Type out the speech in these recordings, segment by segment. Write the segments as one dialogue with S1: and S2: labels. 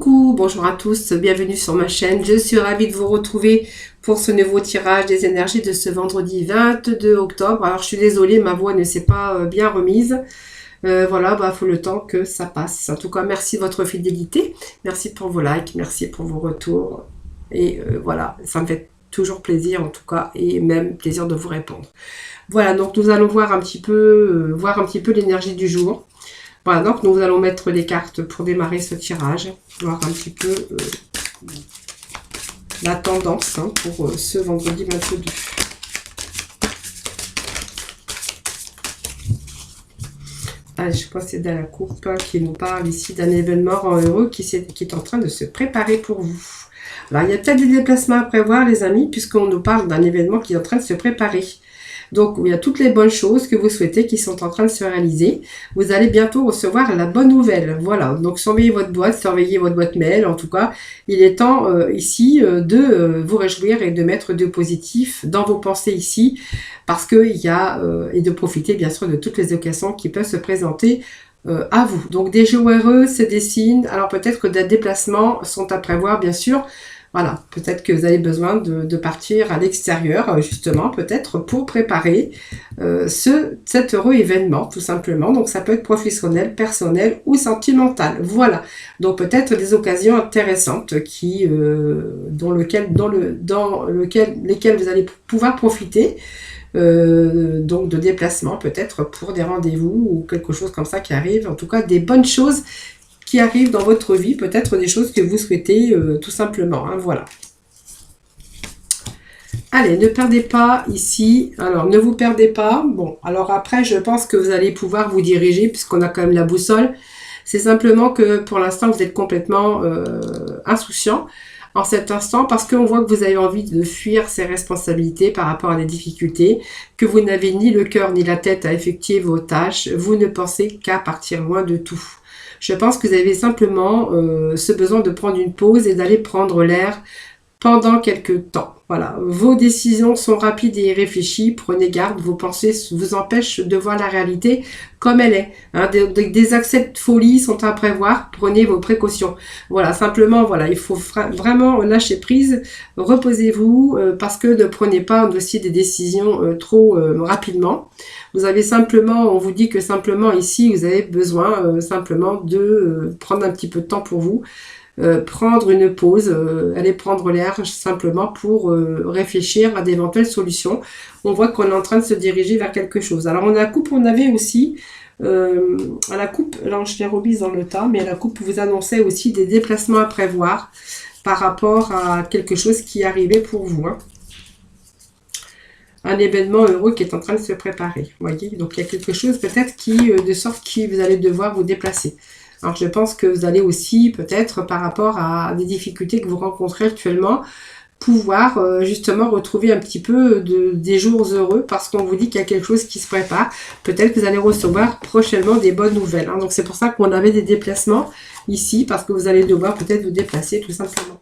S1: Coucou, bonjour à tous, bienvenue sur ma chaîne. Je suis ravie de vous retrouver pour ce nouveau tirage des énergies de ce vendredi 22 octobre. Alors je suis désolée, ma voix ne s'est pas bien remise. Voilà, faut le temps que ça passe. En tout cas, merci de votre fidélité. Merci pour vos likes, merci pour vos retours. Et voilà, ça me fait toujours plaisir en tout cas, et même plaisir de vous répondre. Voilà, donc nous allons voir un petit peu l'énergie du jour. Voilà, donc nous allons mettre les cartes pour démarrer ce tirage, voir un petit peu la tendance pour ce vendredi 22. Allez, je procède à la coupe qui nous parle ici d'un événement heureux qui est en train de se préparer pour vous. Alors, il y a peut-être des déplacements à prévoir, les amis, puisqu'on nous parle d'un événement qui est en train de se préparer. Donc, il y a toutes les bonnes choses que vous souhaitez qui sont en train de se réaliser. Vous allez bientôt recevoir la bonne nouvelle. Voilà, donc surveillez votre boîte mail. En tout cas, il est temps ici de vous réjouir et de mettre du positif dans vos pensées ici. Parce qu'il y a, et de profiter bien sûr de toutes les occasions qui peuvent se présenter à vous. Donc, des jours heureux se dessinent. Alors, peut-être que des déplacements sont à prévoir, bien sûr. Voilà, peut-être que vous avez besoin de partir à l'extérieur, justement, peut-être pour préparer cet heureux événement, tout simplement. Donc, ça peut être professionnel, personnel ou sentimental. Voilà, donc peut-être des occasions intéressantes dans lesquelles vous allez pouvoir profiter. Donc de déplacements, peut-être pour des rendez-vous ou quelque chose comme ça qui arrive. En tout cas, des bonnes choses qui arrivent dans votre vie, peut-être des choses que vous souhaitez tout simplement, voilà. Allez, ne perdez pas ici, alors ne vous perdez pas, bon, alors après je pense que vous allez pouvoir vous diriger puisqu'on a quand même la boussole, c'est simplement que pour l'instant vous êtes complètement insouciant en cet instant parce qu'on voit que vous avez envie de fuir ces responsabilités par rapport à des difficultés, que vous n'avez ni le cœur ni la tête à effectuer vos tâches, vous ne pensez qu'à partir loin de tout. Je pense que vous avez simplement ce besoin de prendre une pause et d'aller prendre l'air pendant quelques temps. Voilà, vos décisions sont rapides et réfléchies. Prenez garde, vos pensées vous empêchent de voir la réalité comme elle est. Des accès de folie sont à prévoir. Prenez vos précautions. Voilà, simplement, voilà, il faut vraiment lâcher prise. Reposez-vous parce que ne prenez pas aussi des décisions trop rapidement. Vous avez simplement, on vous dit que simplement ici, vous avez besoin simplement de prendre un petit peu de temps pour vous. Prendre une pause, aller prendre l'air simplement pour réfléchir à d'éventuelles solutions. On voit qu'on est en train de se diriger vers quelque chose. Alors on a la coupe, on avait aussi à la coupe, alors je l'ai remise dans le tas, mais à la coupe vous annonçait aussi des déplacements à prévoir par rapport à quelque chose qui arrivait pour vous. Un événement heureux qui est en train de se préparer. Vous voyez, donc il y a quelque chose peut-être de sorte que vous allez devoir vous déplacer. Alors je pense que vous allez aussi peut-être par rapport à des difficultés que vous rencontrez actuellement, pouvoir justement retrouver un petit peu des jours heureux parce qu'on vous dit qu'il y a quelque chose qui se prépare. Peut-être que vous allez recevoir prochainement des bonnes nouvelles. Donc c'est pour ça qu'on avait des déplacements ici parce que vous allez devoir peut-être vous déplacer tout simplement.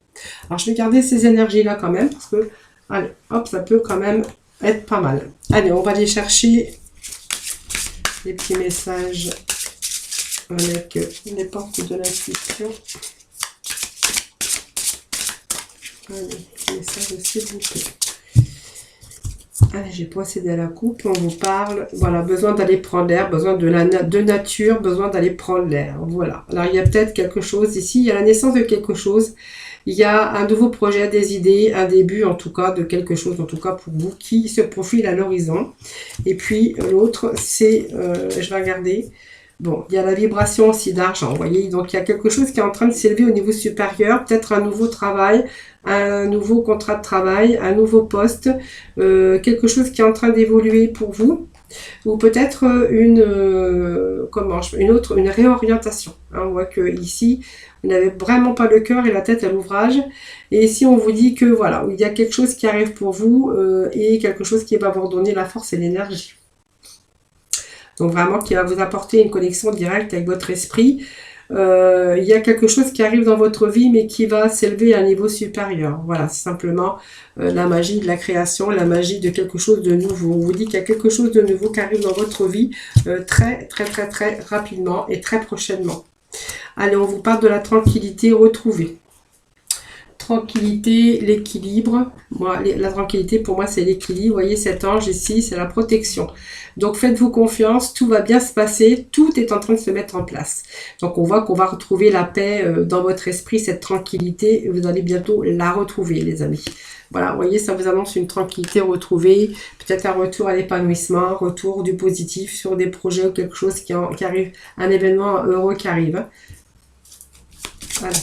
S1: Alors je vais garder ces énergies-là quand même parce que, allez, hop, ça peut quand même être pas mal. Allez, on va aller chercher les petits messages avec les portes de l'intuition. Allez, message s'il vous plaît. Allez, j'ai procédé à la coupe. On vous parle, voilà, besoin d'aller prendre l'air, besoin de nature, besoin d'aller prendre l'air. Voilà. Alors, il y a peut-être quelque chose ici, il y a la naissance de quelque chose. Il y a un nouveau projet, des idées, un début en tout cas de quelque chose, en tout cas pour vous, qui se profile à l'horizon. Et puis l'autre, c'est, je vais regarder, bon, il y a la vibration aussi d'argent, vous voyez, donc il y a quelque chose qui est en train de s'élever au niveau supérieur, peut-être un nouveau travail, un nouveau contrat de travail, un nouveau poste, quelque chose qui est en train d'évoluer pour vous. Ou peut-être une réorientation. On voit que ici, vous n'avez vraiment pas le cœur et la tête à l'ouvrage. Et ici, on vous dit que voilà, il y a quelque chose qui arrive pour vous et quelque chose qui va vous redonner la force et l'énergie. Donc vraiment, qui va vous apporter une connexion directe avec votre esprit. Il y a quelque chose qui arrive dans votre vie, mais qui va s'élever à un niveau supérieur. Voilà, c'est simplement la magie de la création, la magie de quelque chose de nouveau. On vous dit qu'il y a quelque chose de nouveau qui arrive dans votre vie très rapidement et très prochainement. Allez, on vous parle de la tranquillité retrouvée. Tranquillité, l'équilibre. Moi, la tranquillité, pour moi, c'est l'équilibre. Vous voyez, cet ange ici, c'est la protection. Donc, faites-vous confiance, tout va bien se passer, tout est en train de se mettre en place. Donc, on voit qu'on va retrouver la paix dans votre esprit, cette tranquillité, et vous allez bientôt la retrouver, les amis. Voilà, vous voyez, ça vous annonce une tranquillité retrouvée, peut-être un retour à l'épanouissement, retour du positif sur des projets ou quelque chose qui arrive, un événement heureux qui arrive. Voilà.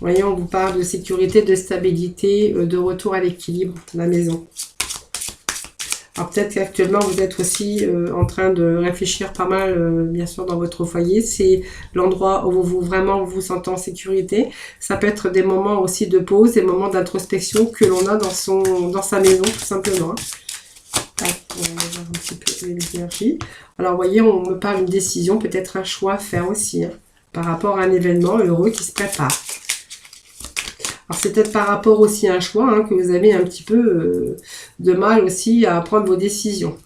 S1: Vous voyez, on vous parle de sécurité, de stabilité, de retour à l'équilibre de la maison. Alors peut-être qu'actuellement, vous êtes aussi en train de réfléchir pas mal, bien sûr, dans votre foyer. C'est l'endroit où vous vraiment vous sentez en sécurité. Ça peut être des moments aussi de pause, des moments d'introspection que l'on a dans sa maison, tout simplement. Hop, on va voir un petit peu l'énergie. Alors, vous voyez, on me parle d'une décision, peut-être un choix à faire aussi, hein, par rapport à un événement heureux qui se prépare. Alors c'est peut-être par rapport aussi à un choix hein, que vous avez un petit peu de mal aussi à prendre vos décisions.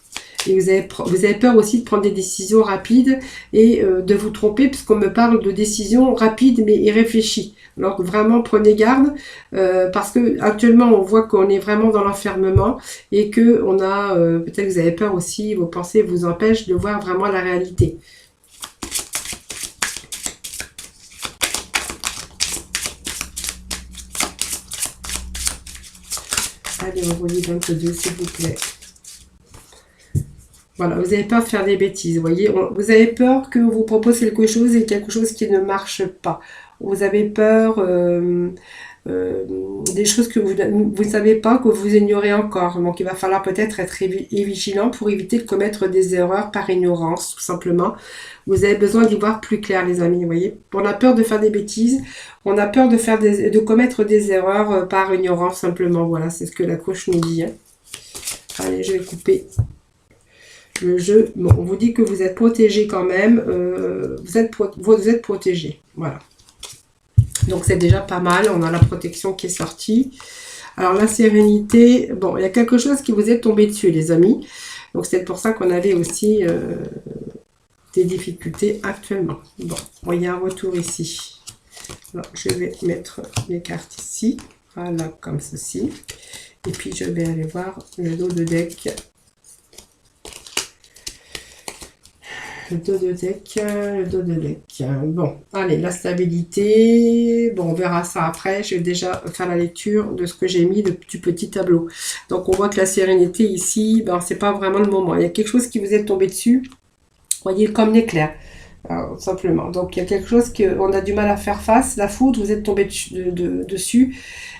S1: Et vous avez peur aussi de prendre des décisions rapides et de vous tromper puisqu'on me parle de décisions rapides mais irréfléchies. Alors vraiment prenez garde parce que actuellement on voit qu'on est vraiment dans l'enfermement et que on a peut-être que vous avez peur aussi, vos pensées vous empêchent de voir vraiment la réalité. Allez, on relit 22, s'il vous plaît. Voilà, vous avez peur de faire des bêtises, vous voyez. Vous avez peur que vous propose quelque chose et quelque chose qui ne marche pas. Vous avez peur des choses que vous ne savez pas, que vous ignorez encore. Donc, il va falloir peut-être être vigilant pour éviter de commettre des erreurs par ignorance, tout simplement. Vous avez besoin d'y voir plus clair, les amis, vous voyez. On a peur de faire des bêtises, on a peur de commettre des erreurs par ignorance, simplement. Voilà, c'est ce que la coach nous dit. Hein. Allez, je vais couper le jeu. Bon, on vous dit que vous êtes protégé quand même. Vous êtes protégé. Voilà. Donc, c'est déjà pas mal. On a la protection qui est sortie. Alors, la sérénité. Bon, il y a quelque chose qui vous est tombé dessus, les amis. Donc, c'est pour ça qu'on avait aussi des difficultés actuellement. Bon, il y a un retour ici. Alors, je vais mettre les cartes ici. Voilà, comme ceci. Et puis, je vais aller voir le dos de deck. Le dos de deck. Bon, allez, la stabilité. Bon, on verra ça après. Je vais déjà faire la lecture de ce que j'ai mis du petit tableau. Donc, on voit que la sérénité ici, ben, c'est pas vraiment le moment. Il y a quelque chose qui vous est tombé dessus. Vous voyez, comme l'éclair. Simplement. Donc, il y a quelque chose qu'on a du mal à faire face. La foudre, vous êtes tombé dessus.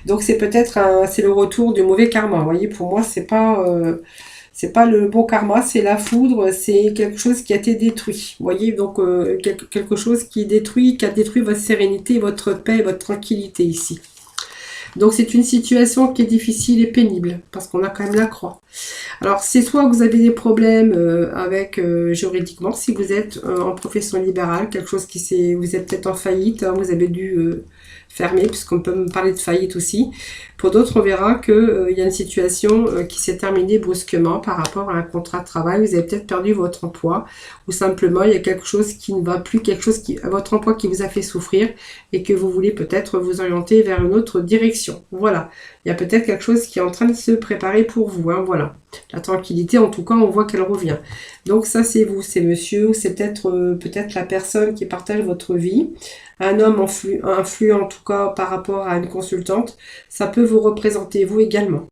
S1: Donc, c'est peut-être c'est le retour du mauvais karma. Vous voyez, pour moi, c'est pas le bon karma, c'est la foudre, c'est quelque chose qui a été détruit. Vous voyez, donc quelque chose qui a détruit votre sérénité, votre paix, votre tranquillité ici. Donc c'est une situation qui est difficile et pénible, parce qu'on a quand même la croix. Alors c'est soit que vous avez des problèmes avec juridiquement, si vous êtes en profession libérale, quelque chose vous êtes peut-être en faillite, hein, vous avez dû fermer, puisqu'on peut me parler de faillite aussi. Pour d'autres, on verra qu'il y a une situation qui s'est terminée brusquement par rapport à un contrat de travail. Vous avez peut-être perdu votre emploi ou simplement il y a quelque chose qui ne va plus, votre emploi qui vous a fait souffrir et que vous voulez peut-être vous orienter vers une autre direction. Voilà, il y a peut-être quelque chose qui est en train de se préparer pour vous. Hein, voilà, la tranquillité, en tout cas, on voit qu'elle revient. Donc ça, c'est vous, c'est monsieur, c'est peut-être la personne qui partage votre vie. Un homme influent en tout cas par rapport à une consultante, ça peut vous représenter vous également.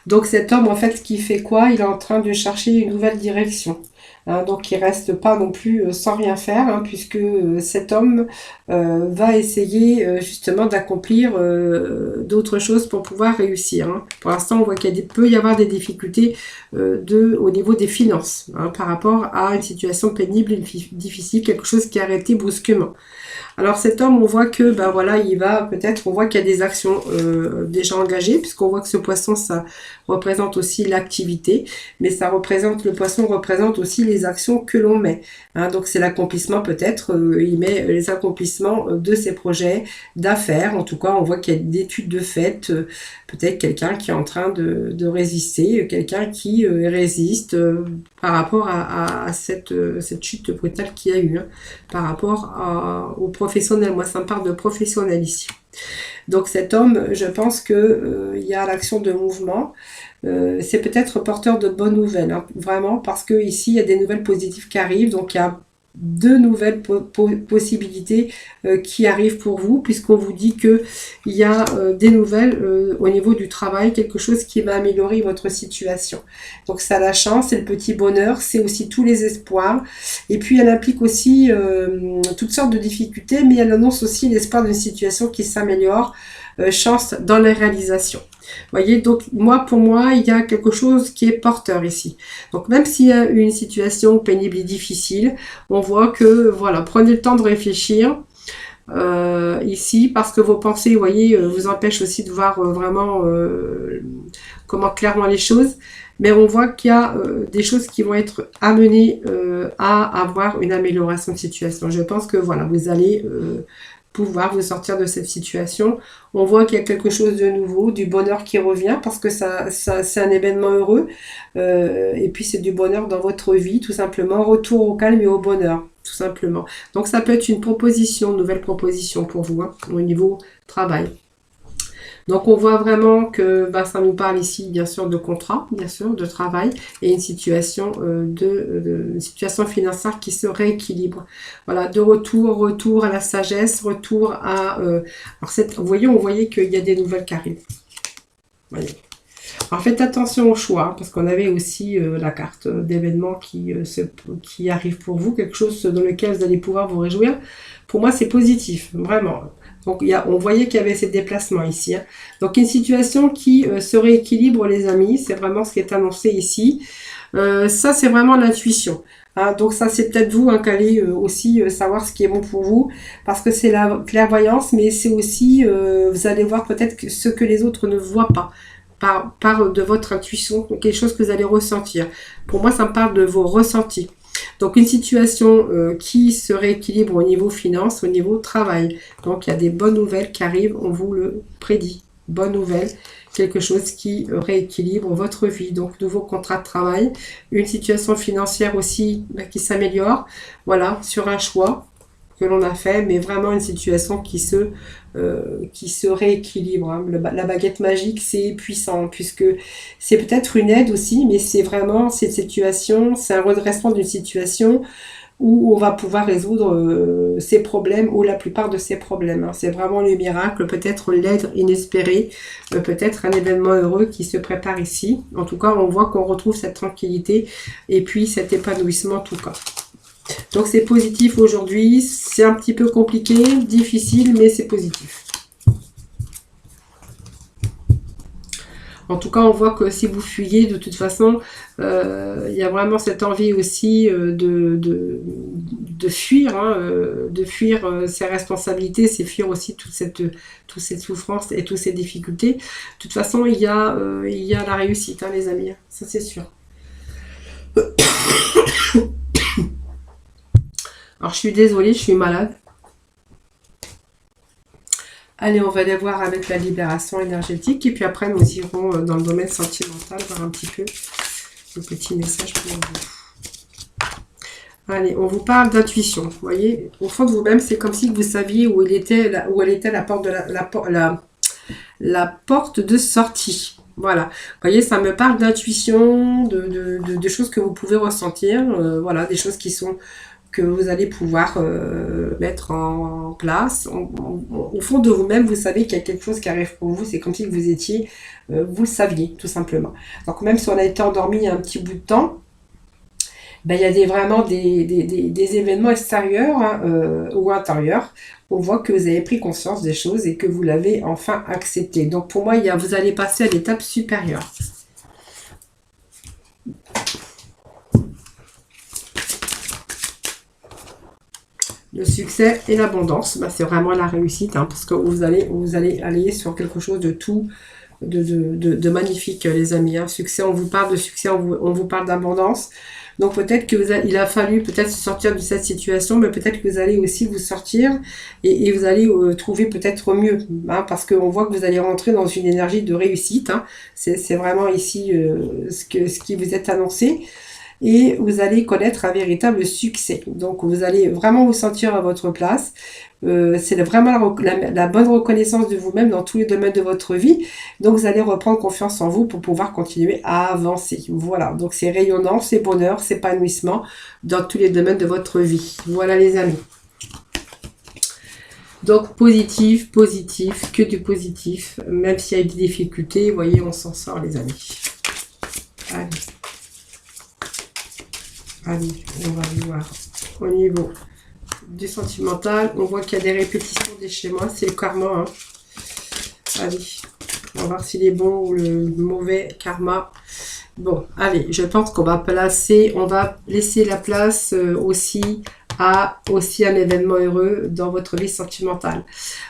S1: Donc cet homme en fait ce qu'il fait quoi? Il est en train de chercher une nouvelle direction. Hein, donc il reste pas non plus sans rien faire hein, puisque cet homme va essayer justement d'accomplir d'autres choses pour pouvoir réussir. Hein. Pour l'instant on voit qu'il peut y avoir des difficultés au niveau des finances hein, par rapport à une situation pénible et difficile, quelque chose qui a arrêté brusquement. Alors cet homme, on voit que, ben voilà, on voit qu'il y a des actions déjà engagées, puisqu'on voit que ce poisson, ça représente aussi l'activité, mais le poisson représente aussi les actions que l'on met. Hein, donc c'est l'accomplissement peut-être, il met les accomplissements de ses projets d'affaires. En tout cas, on voit qu'il y a des études de fait, peut-être quelqu'un qui est en train de résister, quelqu'un qui résiste par rapport à cette chute brutale qu'il y a eu, hein, par rapport aux professionnels. Moi, ça me parle de professionnels ici. Donc cet homme, je pense que il y a l'action de mouvement. C'est peut-être porteur de bonnes nouvelles, hein, vraiment, parce que ici il y a des nouvelles positives qui arrivent. Donc il y a deux nouvelles possibilités qui arrivent pour vous, puisqu'on vous dit que il y a des nouvelles au niveau du travail, quelque chose qui va améliorer votre situation. Donc ça, la chance, c'est le petit bonheur, c'est aussi tous les espoirs. Et puis elle implique aussi toutes sortes de difficultés, mais elle annonce aussi l'espoir d'une situation qui s'améliore, chance dans les réalisations. Voyez, donc pour moi, il y a quelque chose qui est porteur ici. Donc même s'il y a une situation pénible et difficile, on voit que, voilà, prenez le temps de réfléchir ici, parce que vos pensées, vous voyez, vous empêchent aussi de voir vraiment comment clairement les choses. Mais on voit qu'il y a des choses qui vont être amenées à avoir une amélioration de situation. Je pense que, voilà, vous allez pouvoir vous sortir de cette situation. On voit qu'il y a quelque chose de nouveau, du bonheur qui revient, parce que ça c'est un événement heureux, et puis c'est du bonheur dans votre vie, tout simplement, retour au calme et au bonheur, tout simplement. Donc ça peut être une proposition, une nouvelle proposition pour vous, hein, au niveau travail. Donc on voit vraiment que ça nous parle ici bien sûr de contrat, bien sûr, de travail, et une situation une situation financière qui se rééquilibre. Voilà, de retour à la sagesse, retour à alors vous voyez, on voyait qu'il y a des nouvelles qui arrivent. Voyez. Alors faites attention au choix, hein, parce qu'on avait aussi la carte d'événements qui arrive pour vous, quelque chose dans lequel vous allez pouvoir vous réjouir. Pour moi, c'est positif, vraiment. Donc on voyait qu'il y avait ces déplacements ici, hein. Donc une situation qui se rééquilibre, les amis, c'est vraiment ce qui est annoncé ici. Ça, c'est vraiment l'intuition. Hein, donc ça, c'est peut-être vous, hein, qu'allez aussi savoir ce qui est bon pour vous, parce que c'est la clairvoyance, mais c'est aussi, vous allez voir peut-être ce que les autres ne voient pas. Par de votre intuition, quelque chose que vous allez ressentir. Pour moi, ça me parle de vos ressentis. Donc une situation qui se rééquilibre au niveau finance, au niveau travail. Donc il y a des bonnes nouvelles qui arrivent, on vous le prédit. Bonne nouvelle, quelque chose qui rééquilibre votre vie. Donc nouveau contrat de travail, une situation financière aussi qui s'améliore. Voilà, sur un choix que l'on a fait, mais vraiment une situation qui se rééquilibre. Hein. La baguette magique, c'est puissant, puisque c'est peut-être une aide aussi, mais c'est vraiment cette situation, c'est un redressement d'une situation où on va pouvoir résoudre ses problèmes, ou la plupart de ses problèmes. Hein. C'est vraiment le miracle, peut-être l'aide inespérée, peut-être un événement heureux qui se prépare ici. En tout cas, on voit qu'on retrouve cette tranquillité et puis cet épanouissement en tout cas. Donc c'est positif aujourd'hui, c'est un petit peu compliqué, difficile, mais c'est positif. En tout cas, on voit que si vous fuyez, de toute façon, il y a vraiment cette envie aussi de fuir, hein, de fuir ses responsabilités, c'est fuir aussi toute cette souffrance et toutes ces difficultés. De toute façon, il y a la réussite, hein, les amis, ça c'est sûr. Alors, je suis désolée, je suis malade. Allez, on va aller voir avec la libération énergétique. Et puis après, nous irons dans le domaine sentimental, voir un petit peu le petit message pour vous. Allez, on vous parle d'intuition. Vous voyez, au fond de vous-même, c'est comme si vous saviez où elle était la porte de la porte de sortie. Voilà, vous voyez, ça me parle d'intuition, de choses que vous pouvez ressentir. Voilà, des choses qui sont... que vous allez pouvoir mettre en place. Au fond de vous-même, vous savez qu'il y a quelque chose qui arrive pour vous. C'est comme si vous étiez, vous le saviez, tout simplement. Donc même si on a été endormi il y a un petit bout de temps, il y a vraiment des événements extérieurs, hein, ou intérieurs. On voit que vous avez pris conscience des choses et que vous l'avez enfin accepté. Donc pour moi, vous allez passer à l'étape supérieure. Le succès et l'abondance, c'est vraiment la réussite, hein, parce que vous allez aller sur quelque chose de tout, de magnifique, les amis. Hein. Succès, on vous parle de succès, on vous parle d'abondance. Donc peut-être que il a fallu peut-être sortir de cette situation, mais peut-être que vous allez aussi vous sortir et vous allez trouver peut-être mieux, hein, parce qu'on voit que vous allez rentrer dans une énergie de réussite. Hein. C'est vraiment ici ce qui vous est annoncé. Et vous allez connaître un véritable succès. Donc vous allez vraiment vous sentir à votre place. C'est vraiment la bonne reconnaissance de vous-même dans tous les domaines de votre vie. Donc vous allez reprendre confiance en vous pour pouvoir continuer à avancer. Voilà, donc c'est rayonnant, c'est bonheur, c'est épanouissement dans tous les domaines de votre vie. Voilà les amis. Donc positif, positif, que du positif. Même s'il y a des difficultés, vous voyez, on s'en sort les amis. Allez. Allez, on va voir. Au niveau du sentimental, on voit qu'il y a des répétitions des schémas. C'est le karma. Hein. Allez, on va voir s'il est bon ou le mauvais karma. Bon, allez, je pense qu'on va laisser la place aussi à un événement heureux dans votre vie sentimentale.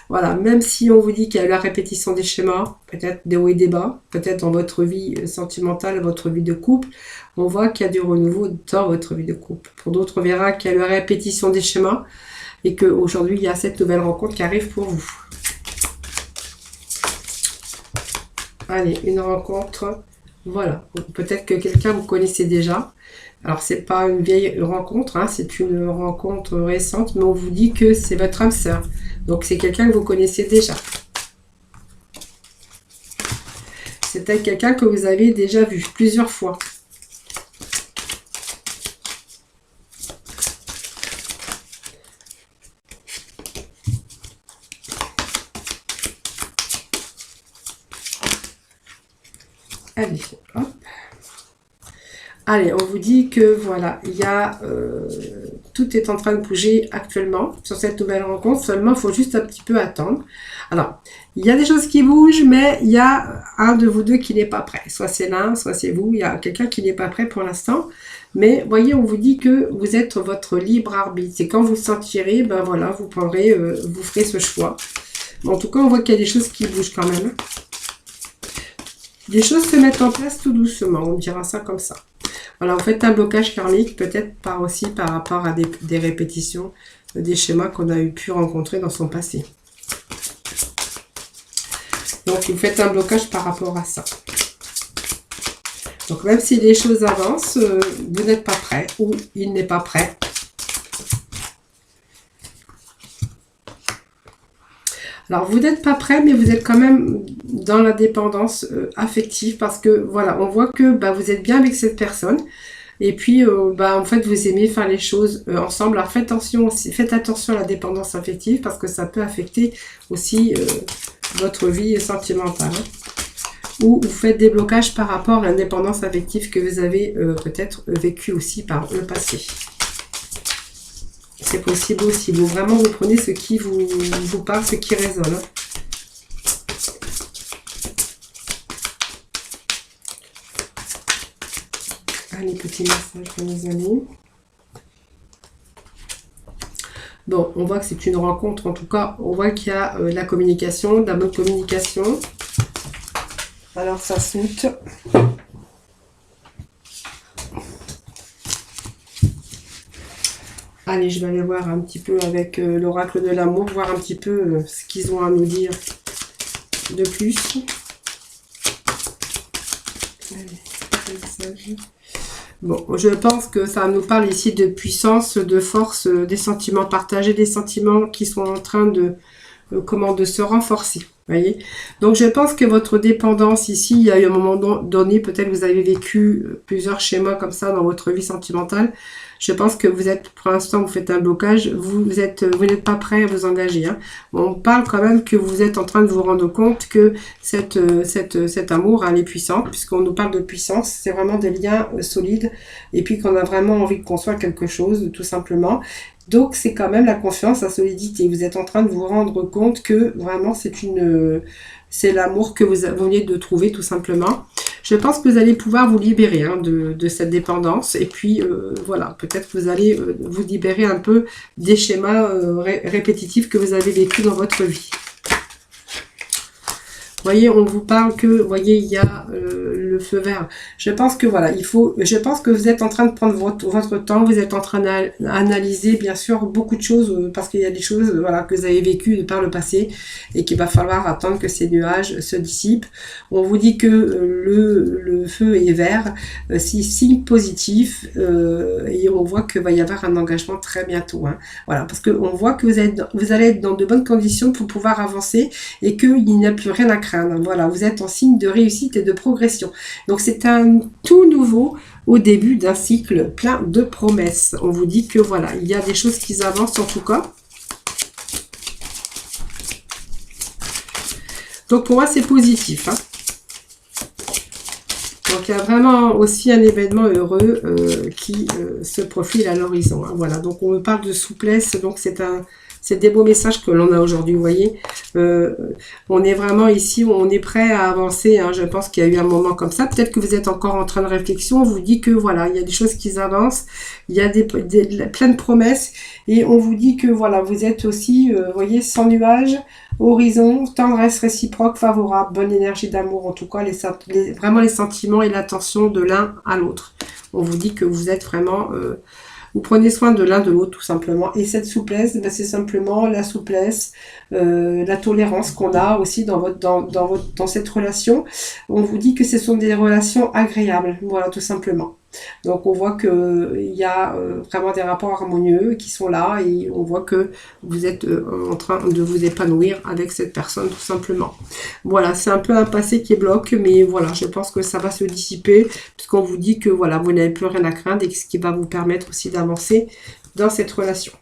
S1: Voilà, même si on vous dit qu'il y a eu la répétition des schémas, peut-être des hauts et des bas, peut-être dans votre vie sentimentale, votre vie de couple, on voit qu'il y a du renouveau dans votre vie de couple. Pour d'autres, on verra qu'il y a eu la répétition des schémas et qu'aujourd'hui, il y a cette nouvelle rencontre qui arrive pour vous. Allez, une rencontre. Voilà, peut-être que quelqu'un vous connaissez déjà. Alors, c'est pas une vieille rencontre, hein, c'est une rencontre récente, mais on vous dit que c'est votre âme sœur. Donc, c'est quelqu'un que vous connaissez déjà. C'est peut-être quelqu'un que vous avez déjà vu plusieurs fois. Allez, hop. Allez, on vous dit que voilà, il y a tout est en train de bouger actuellement sur cette nouvelle rencontre. Seulement, il faut juste un petit peu attendre. Alors, il y a des choses qui bougent, mais il y a un de vous deux qui n'est pas prêt. Soit c'est l'un, soit c'est vous. Il y a quelqu'un qui n'est pas prêt pour l'instant. Mais voyez, on vous dit que vous êtes votre libre arbitre. C'est quand vous le sentirez, ben voilà, vous prendrez, vous ferez ce choix. Mais en tout cas, on voit qu'il y a des choses qui bougent quand même. Les choses se mettent en place tout doucement, on dira ça comme ça. Voilà, vous faites un blocage karmique, peut-être aussi par rapport à des répétitions, des schémas qu'on a pu rencontrer dans son passé. Donc, vous faites un blocage par rapport à ça. Donc, même si les choses avancent, vous n'êtes pas prêt ou il n'est pas prêt. Alors, vous n'êtes pas prêt, mais vous êtes quand même dans la dépendance affective parce que, voilà, on voit que vous êtes bien avec cette personne. Et puis, en fait, vous aimez faire les choses ensemble. Alors, faites attention à la dépendance affective parce que ça peut affecter aussi votre vie sentimentale. Hein. Ou vous faites des blocages par rapport à l'indépendance affective que vous avez peut-être vécu aussi par le passé. C'est possible aussi. Vous prenez ce qui vous parle, ce qui résonne. Hein. Allez, petit message pour mes amis. Bon, on voit que c'est une rencontre. En tout cas, on voit qu'il y a de la communication, de la bonne communication. Alors, ça saute. Allez, je vais aller voir un petit peu avec l'oracle de l'amour, voir un petit peu ce qu'ils ont à nous dire de plus. Allez, bon, je pense que ça nous parle ici de puissance, de force, des sentiments partagés, des sentiments qui sont en train de se renforcer. Voyez. Donc, je pense que votre dépendance ici, il y a eu un moment donné, peut-être vous avez vécu plusieurs schémas comme ça dans votre vie sentimentale. Je pense que vous êtes, pour l'instant, vous faites un blocage. Vous n'êtes pas prêt à vous engager. Hein. On parle quand même que vous êtes en train de vous rendre compte que cet amour, elle est puissante, puisqu'on nous parle de puissance. C'est vraiment des liens solides. Et puis qu'on a vraiment envie de construire quelque chose, tout simplement. Donc, c'est quand même la confiance, la solidité. Vous êtes en train de vous rendre compte que vraiment, c'est l'amour que vous venez de trouver, tout simplement. Je pense que vous allez pouvoir vous libérer de cette dépendance. Et puis, voilà, peut-être que vous allez vous libérer un peu des schémas répétitifs que vous avez vécu dans votre vie. Vous voyez, on vous parle que, vous voyez, il y a le feu vert. Je pense que voilà, je pense que vous êtes en train de prendre votre temps, vous êtes en train d'analyser bien sûr beaucoup de choses, parce qu'il y a des choses voilà, que vous avez vécues par le passé et qu'il va falloir attendre que ces nuages se dissipent. On vous dit que le feu est vert, c'est signe positif, et on voit qu'il va y avoir un engagement très bientôt. Hein. Voilà, parce qu'on voit que vous allez être dans de bonnes conditions pour pouvoir avancer et qu'il n'y a plus rien à craindre. Voilà, vous êtes en signe de réussite et de progression. Donc c'est un tout nouveau au début d'un cycle plein de promesses. On vous dit que voilà, il y a des choses qui avancent en tout cas. Donc pour moi c'est positif. Hein. Donc il y a vraiment aussi un événement heureux qui se profile à l'horizon. Hein. Voilà, donc on me parle de souplesse, donc c'est des beaux messages que l'on a aujourd'hui, vous voyez. On est vraiment ici, on est prêt à avancer. Hein. Je pense qu'il y a eu un moment comme ça. Peut-être que vous êtes encore en train de réflexion. On vous dit que voilà, il y a des choses qui avancent. Il y a plein de promesses. Et on vous dit que voilà, vous êtes aussi, vous voyez, sans nuages, horizon, tendresse réciproque, favorable, bonne énergie d'amour. En tout cas, vraiment les sentiments et l'attention de l'un à l'autre. On vous dit que vous êtes vraiment... vous prenez soin de l'un de l'autre tout simplement. Et cette souplesse, ben, c'est simplement la souplesse, la tolérance qu'on a aussi dans cette relation. On vous dit que ce sont des relations agréables, voilà tout simplement. Donc on voit qu'il y a vraiment des rapports harmonieux qui sont là et on voit que vous êtes en train de vous épanouir avec cette personne tout simplement. Voilà, c'est un peu un passé qui bloque, mais voilà, je pense que ça va se dissiper puisqu'on vous dit que voilà, vous n'avez plus rien à craindre et ce qui va vous permettre aussi d'avancer dans cette relation.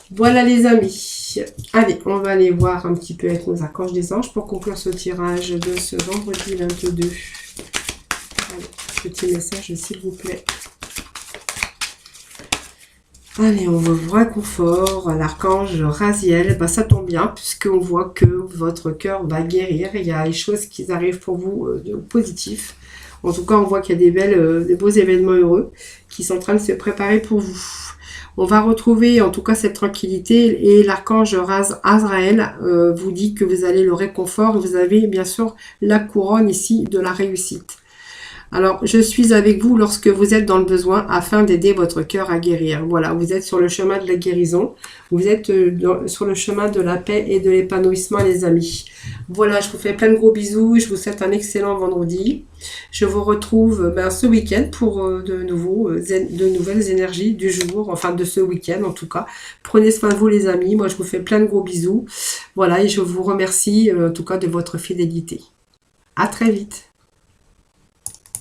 S1: Voilà les amis. Allez, on va aller voir un petit peu avec nos archanges des anges pour conclure ce tirage de ce vendredi 22. Allez, petit message s'il vous plaît. Allez, on va vous réconfort, l'archange Raziel, bah, ça tombe bien puisqu'on voit que votre cœur va guérir, il y a des choses qui arrivent pour vous de positif. En tout cas, on voit qu'il y a des beaux événements heureux qui sont en train de se préparer pour vous. On va retrouver en tout cas cette tranquillité et l'archange Azraël vous dit que vous allez le réconfort. Vous avez bien sûr la couronne ici de la réussite. Alors, je suis avec vous lorsque vous êtes dans le besoin afin d'aider votre cœur à guérir. Voilà, vous êtes sur le chemin de la guérison. Vous êtes sur le chemin de la paix et de l'épanouissement, les amis. Voilà, je vous fais plein de gros bisous. Je vous souhaite un excellent vendredi. Je vous retrouve ce week-end pour de nouvelles énergies du jour, enfin de ce week-end en tout cas. Prenez soin de vous, les amis. Moi, je vous fais plein de gros bisous. Voilà, et je vous remercie en tout cas de votre fidélité. À très vite.